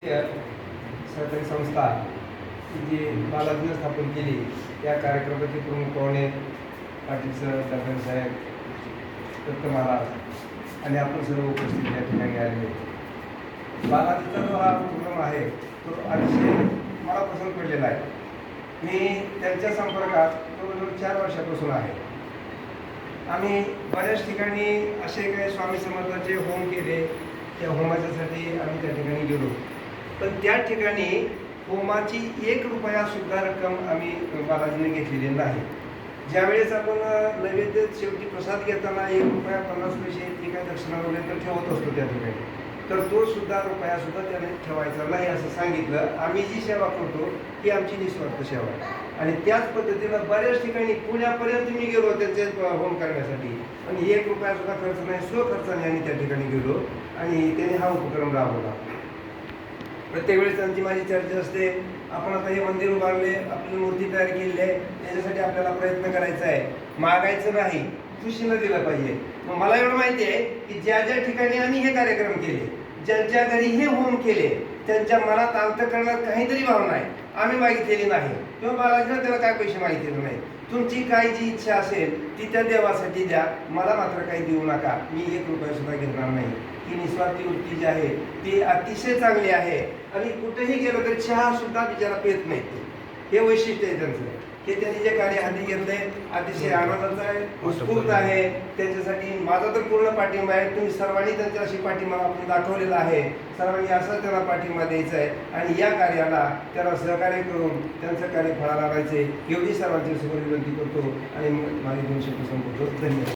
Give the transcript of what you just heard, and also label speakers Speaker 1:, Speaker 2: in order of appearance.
Speaker 1: सरकारी संस्था जी बालाजीनं स्थापन केली त्या कार्यक्रमाचे प्रमुख पाहुणे पाटील सर, दर्शन साहेब, दत्त महाराज आणि आपण सर्व उपस्थित या ठिकाणी आलेले. बालाजीचा जो हा उपक्रम आहे तो अतिशय मला पसंत पडलेला आहे. मी त्यांच्या संपर्कात जवळजवळ 4 वर्षापासून आहे. आम्ही बऱ्याच ठिकाणी असे काही स्वामी समर्थांचे होम केले. त्या होमाच्यासाठी आम्ही त्या ठिकाणी गेलो, पण त्या ठिकाणी होमाची 1 रुपयासुद्धा रक्कम आम्ही बालाजीने घेतलेली नाही. ज्यावेळेस आपण नैवेद्य शेवटी प्रसाद घेताना 1 रुपया 50 पैसे ती काय दक्षिणा वगैरे तर ठेवत असतो त्या ठिकाणी, तर तो सुद्धा रुपयासुद्धा त्याने ठेवायचा नाही असं सांगितलं. आम्ही जी सेवा करतो ही आमची निस्वार्थ सेवा आहे. आणि त्याच पद्धतीनं बऱ्याच ठिकाणी पुण्यापर्यंत मी गेलो त्यांचे होम करण्यासाठी, पण 1 रुपयासुद्धा खर्च नाही, स्वखर्चाने आम्ही त्या ठिकाणी गेलो आणि त्यांनी हा उपक्रम राबवला. प्रत्येक वेळेस त्यांची माझी चर्चा असते, आपण आता हे मंदिर उभारले, आपली मूर्ती तयार केलेली आहे, त्याच्यासाठी आपल्याला प्रयत्न करायचा आहे, मागायचं नाही, खुशीनं दिलं पाहिजे. मग मला एवढं माहिती आहे की ज्या ज्या ठिकाणी आम्ही हे कार्यक्रम केले, ज्यांच्या घरी हे होम केले, त्यांच्या मनात अंतःकरणात काहीतरी भावना आहे, आम्ही मागितलेली नाही किंवा बालाजीला त्याला काय पैसे मागितलेले नाही. तुमची काय जी इच्छा असेल ती त्या देवासाठी द्या, मला मात्र काही देऊ नका. मी 1 रुपयासुद्धा घेणार नाही. ही निस्वार्थी वृत्ती जी आहे ती अतिशय चांगली आहे. आणि कुठेही गेलो तरी चहा सुद्धा बिचारा पेत नाही. हे वैशिष्ट्य आहे त्यांचं, की त्यांनी जे कार्य हाती घेतलंय अतिशय आनंदाचं आहे, उत्स्फूर्त आहे. त्यांच्यासाठी माझा तर पूर्ण पाठिंबा आहे. तुम्ही सर्वांनी त्यांच्याशी पाठिंबा आपण दाखवलेला आहे. सर्वांनी असाच त्यांना पाठिंबा द्यायचा आहे आणि या कार्याला त्यांना सहकार्य करून त्यांचं कार्य फळाला लागायचे एवढी सर्वांची समोर विनंती करतो आणि माझी 2 शब्द संपवतो. धन्यवाद.